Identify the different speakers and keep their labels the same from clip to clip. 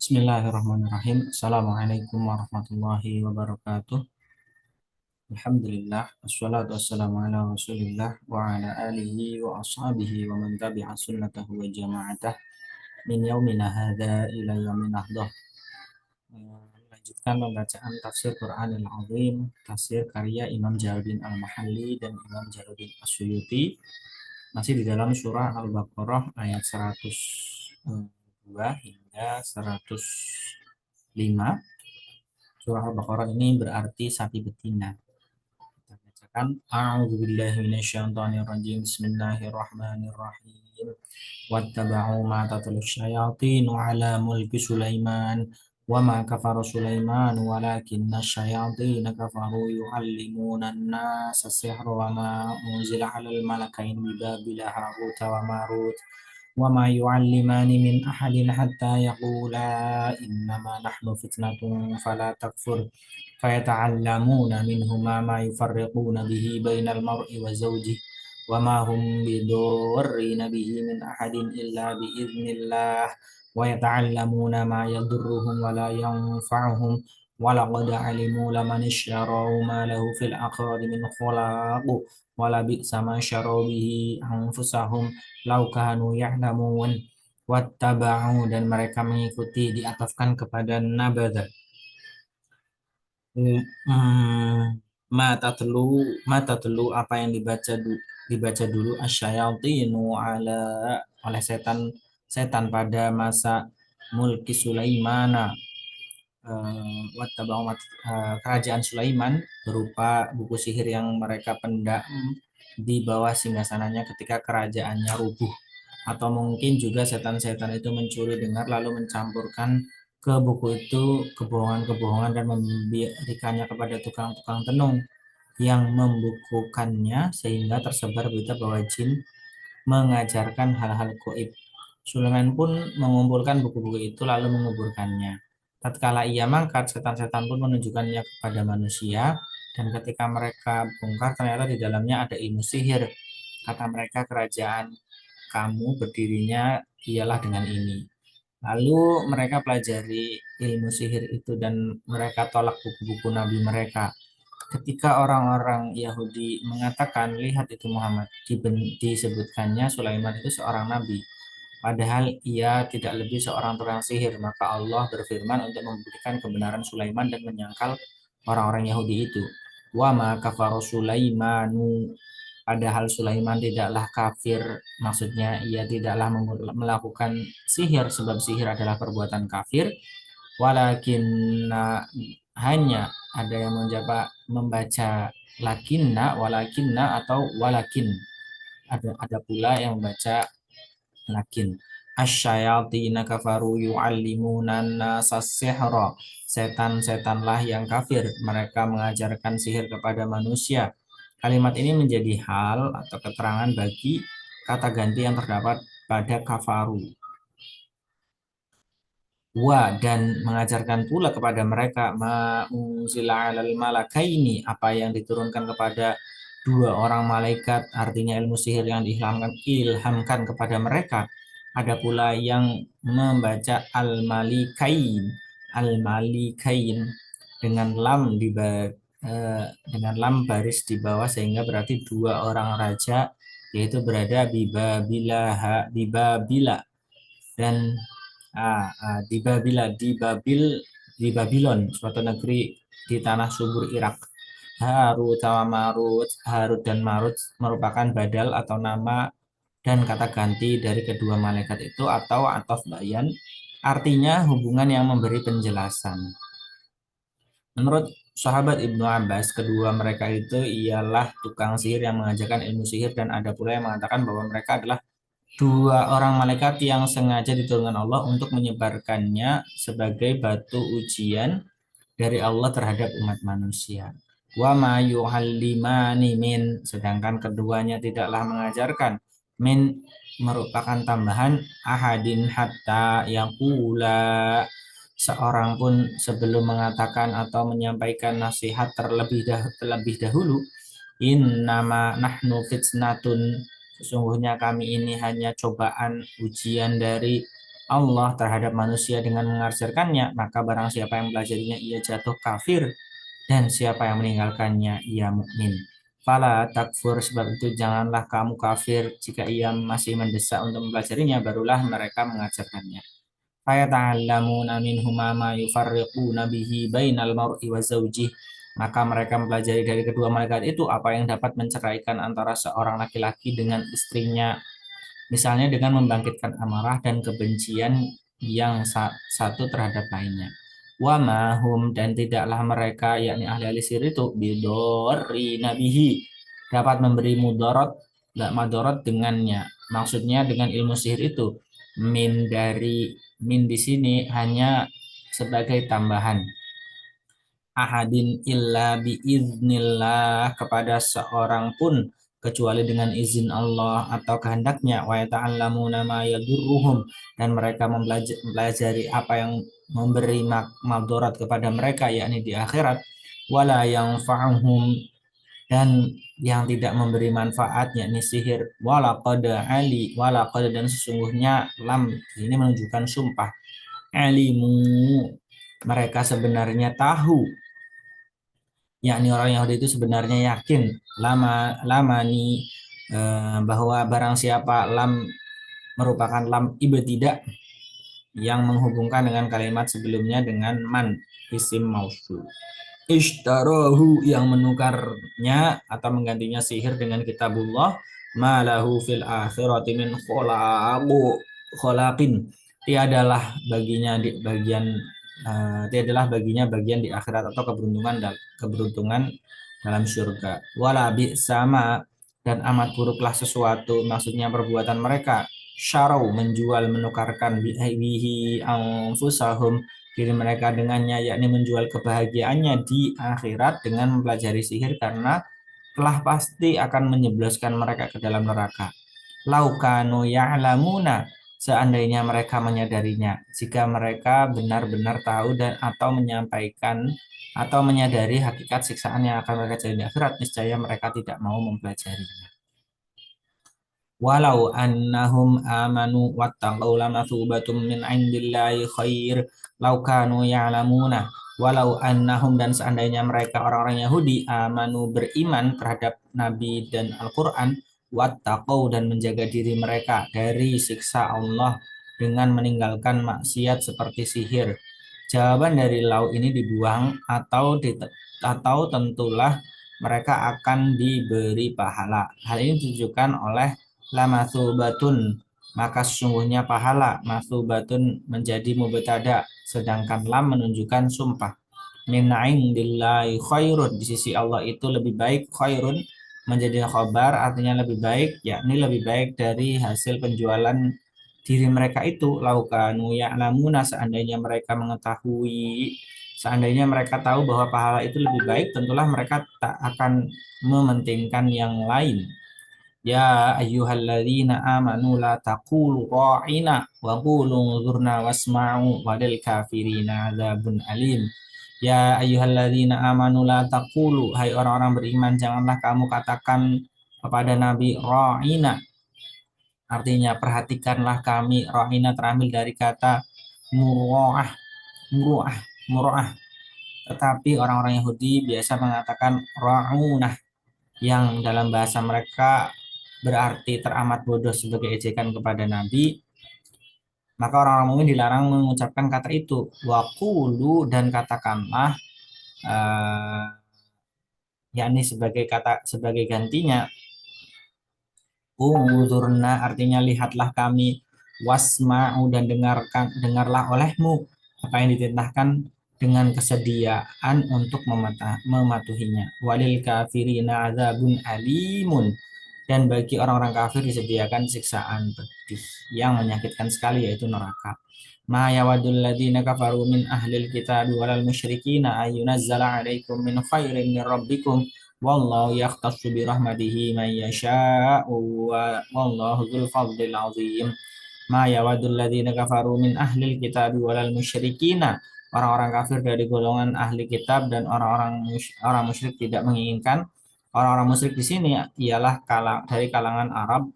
Speaker 1: Bismillahirrahmanirrahim. Assalamualaikum warahmatullahi wabarakatuh. Alhamdulillah. Wassalatu wassalamu ala rasulillah wa ala alihi wa ashabihi wa man tabi'a sunnatahu wa jama'atah min yaumina hadha ila yaumin nahdah. Melanjutkan pembacaan tafsir Quranil Azim, tafsir karya Imam Jalaluddin Al-Mahalli dan Imam Jalaluddin As-Suyuti. Masih di dalam surah Al-Baqarah ayat 102 hingga 105. Surah Al-Baqarah ini berarti sapi betina. Kita bacakan A'udzubillahi minasyaitonirrajim. Bismillahirrahmanirrahim. Wattaba'u ma tatlu syayatinu ala mulki Sulaiman wa ma kafara Sulaiman walakinna syayatina kafaru yu'allimuna an-nasa sihra wa ma unzila 'alal malakaini bi Babila Harut wa Marut وما يعلمان من أحد حتى يقولا إنما نحن فتنة فلا تكفر فيتعلمون منهما ما يفرقون به بين المرء وزوجه وما هم بضارين به من أحد إلا بإذن الله ويتعلمون ما يضرهم ولا ينفعهم ولقد علموا لمن اشتروا ما له في الآخرة من خلاق ولبئس ما شروا به أنفسهم lau kanu ya'lamun wattaba'u dan mereka mengikuti diatafkan kepada nabadha. Mata telu apa yang dibaca dulu asyayatinu ala oleh setan pada masa mulki Sulaimana, kerajaan Sulaiman berupa buku sihir yang mereka pendam di bawah singgasananya ketika kerajaannya rubuh. Atau mungkin juga setan-setan itu mencuri dengar lalu mencampurkan ke buku itu kebohongan-kebohongan dan memberikannya kepada tukang-tukang tenung yang membukukannya sehingga tersebar berita bahwa jin mengajarkan hal-hal gaib. Sulaiman pun mengumpulkan buku-buku itu lalu menguburkannya. Tatkala ia mangkat, setan-setan pun menunjukkannya kepada manusia, dan ketika mereka bongkar ternyata di dalamnya ada ilmu sihir. Kata mereka, kerajaan kamu berdirinya ialah dengan ini. Lalu mereka pelajari ilmu sihir itu dan mereka tolak buku-buku nabi mereka. Ketika orang-orang Yahudi mengatakan, lihat itu Muhammad, disebutkannya Sulaiman itu seorang nabi. Padahal ia tidak lebih seorang tukang sihir. Maka Allah berfirman untuk membuktikan kebenaran Sulaiman dan menyangkal orang-orang Yahudi itu. Wa ma kafara Sulaimanu, padahal Sulaiman tidaklah kafir, maksudnya ia tidaklah melakukan sihir sebab sihir adalah perbuatan kafir. Walakin hanya ada yang membaca lakinna, walakinna atau walakin. Ada pula yang membaca lakin. Asyayatina kafaru yu'allimuna nasa sihra. Setan-setanlah yang kafir, mereka mengajarkan sihir kepada manusia. Kalimat ini menjadi hal atau keterangan bagi kata ganti yang terdapat pada kafaru. Dan mengajarkan pula kepada mereka ma'unzila 'alal malakaini, apa yang diturunkan kepada dua orang malaikat, artinya ilmu sihir yang diilhamkan kepada mereka. Ada pula yang membaca al-malikain dengan lam baris di bawah sehingga berarti dua orang raja, yaitu berada di Babila dan di Babilon, suatu negeri di tanah subur Irak. Harut dan Marut merupakan badal atau nama dan kata ganti dari kedua malaikat itu atau atof bayan, artinya hubungan yang memberi penjelasan. Menurut sahabat Ibnu Abbas, kedua mereka itu ialah tukang sihir yang mengajarkan ilmu sihir, dan ada pula yang mengatakan bahwa mereka adalah dua orang malaikat yang sengaja diturunkan Allah untuk menyebarkannya sebagai batu ujian dari Allah terhadap umat manusia. Wa ma yu'allimani min, sedangkan keduanya tidaklah mengajarkan. Min merupakan tambahan ahadin hatta yaqula, seorang pun sebelum mengatakan atau menyampaikan nasihat terlebih dahulu, innama nahnu fitnatun, sesungguhnya kami ini hanya cobaan ujian dari Allah terhadap manusia dengan mengajarkannya, maka barang siapa yang mempelajarinya ia jatuh kafir, dan siapa yang meninggalkannya ia mukmin. Fala takfur, sebab itu janganlah kamu kafir jika ia masih mendesak untuk mempelajarinya, barulah mereka mengajarkannya. Fayata'allamuna minhuma ma yufarriquna bihi bainal mar'i wa zawjih. Maka mereka mempelajari dari kedua malaikat itu apa yang dapat menceraikan antara seorang laki-laki dengan istrinya, misalnya dengan membangkitkan amarah dan kebencian yang satu terhadap lainnya. Wa mahum, dan tidaklah mereka yakni ahli-ahli sihir itu bidori nabihi dapat memberi mudarat, tidak madorot dengannya. Maksudnya dengan ilmu sihir itu min, dari min di sini hanya sebagai tambahan, ahadin illa biiznillah, kepada seorang pun kecuali dengan izin Allah atau kehendaknya. Wa yata'allamuna ma yadurruhum, dan mereka mempelajari apa yang memberi madarat kepada mereka yakni di akhirat. Wala yang fa'uhum, dan yang tidak memberi manfaat yakni sihir. Walaqad dan sesungguhnya lam ini menunjukkan sumpah. Alimu, mereka sebenarnya tahu, yakni orang Yahudi itu sebenarnya yakin, lama nih, bahwa barang siapa lam merupakan lam ibtidak yang menghubungkan dengan kalimat sebelumnya dengan man, isim mausul. Ishtarahu, yang menukarnya atau menggantinya sihir dengan kitabullah, malahu fil akhirati min kholaqin, tiadalah baginya di bagian tiadalah baginya bagian di akhirat atau keberuntungan dalam surga. Wala bi sama, dan amat buruklah sesuatu, maksudnya perbuatan mereka, syarau menjual menukarkan bihi anfusahum, diri mereka dengannya, yakni menjual kebahagiaannya di akhirat dengan mempelajari sihir, karena telah pasti akan menjebloskan mereka ke dalam neraka. Laukanu ya'lamuna, seandainya mereka menyadarinya, jika mereka benar-benar tahu dan atau menyampaikan atau menyadari hakikat siksaan yang akan mereka cari di akhirat, niscaya mereka tidak mau mempelajarinya. Walau annahum amanu wattaqau lamathubatum min indillahi khair law kanu ya'lamuna. Walau annahum, dan seandainya mereka orang-orang Yahudi, amanu beriman terhadap Nabi dan Al-Quran, wattaqau dan menjaga diri mereka dari siksa Allah dengan meninggalkan maksiat seperti sihir. Jawaban dari lau ini dibuang atau tentulah mereka akan diberi pahala. Hal ini ditujukan oleh la matsubatun, maka sesungguhnya pahala. Matsubatun menjadi mubtada, sedangkan lam menunjukkan sumpah. Min indillahi khairun, di sisi Allah itu lebih baik. Khairun menjadi khabar, artinya lebih baik, yakni lebih baik dari hasil penjualan diri mereka itu. Laukanu ya'lamuna, seandainya mereka tahu bahwa pahala itu lebih baik, tentulah mereka tak akan mementingkan yang lain. Ya ayyuhalladzina amanu la taqulu ra'ina wa qulu zurna wasma'u walil kafirina adzabun alim. Ya ayyuhalladzina amanu la taqulu, hai orang-orang beriman, janganlah kamu katakan kepada Nabi ra'ina, artinya perhatikanlah kami. Ra'ina terambil dari kata muru'ah, muru'ah, muru'ah. Tetapi orang-orang Yahudi biasa mengatakan ra'unah, yang dalam bahasa mereka berarti teramat bodoh sebagai ejekan kepada Nabi. Maka orang-orang mukmin dilarang mengucapkan kata itu. Waqulu, dan katakanlah, eh, yakni sebagai gantinya, unzurna, artinya lihatlah kami, wasma'u, dan dengarlah olehmu apa yang dititahkan dengan kesediaan untuk mematuhinya. Walil kafirina adzabun alimun, dan bagi orang-orang kafir disediakan siksaan pedih yang menyakitkan sekali, yaitu neraka. Ma yawadul ladzina kafaru min ahlil kitab walal musyrikina ayyunazzala alaikum min khairin min rabbikum wallahu yakhtassu bi rahmatihi man yasha'u wallahu dzul fadlil azim. Ma yawadul ladzina kafaru min ahlil kitab walal musyrikina, orang-orang kafir dari golongan ahli kitab dan orang musyrik tidak menginginkan. Orang-orang musyrik di sini ialah dari kalangan Arab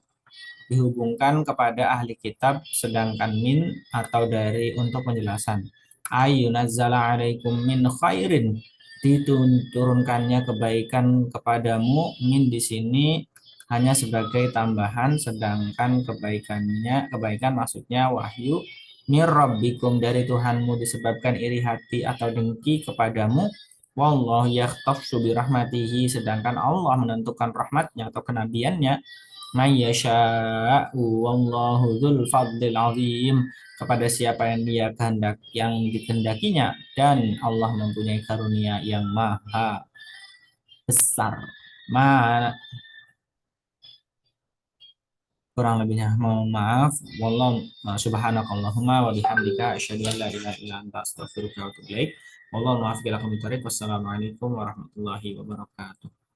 Speaker 1: dihubungkan kepada ahli kitab, sedangkan min atau dari untuk penjelasan. Ayunazzala alaikum min khairin, diturunkannya kebaikan kepadamu. Min di sini hanya sebagai tambahan, sedangkan kebaikan maksudnya wahyu. Mir rabbikum, dari Tuhanmu, disebabkan iri hati atau dengki kepadamu. Wallahu yakhtassu bi rahmatihi, sedangkan Allah menentukan rahmatnya atau kenabiannya, may yasha'u wallahu dzul fadlil azim, kepada siapa yang dia dikehendakinya, dan Allah mempunyai karunia yang maha besar. Ma Kurang lebihnya mohon maaf. Wallahu subhanakallahumma wa bihamdika asyhadu an la ilaha illa anta astaghfiruka wa atubu ilaik. Wallahu muwaffiq ila aqwamit thoriq. Wassalamualaikum warahmatullahi wabarakatuh.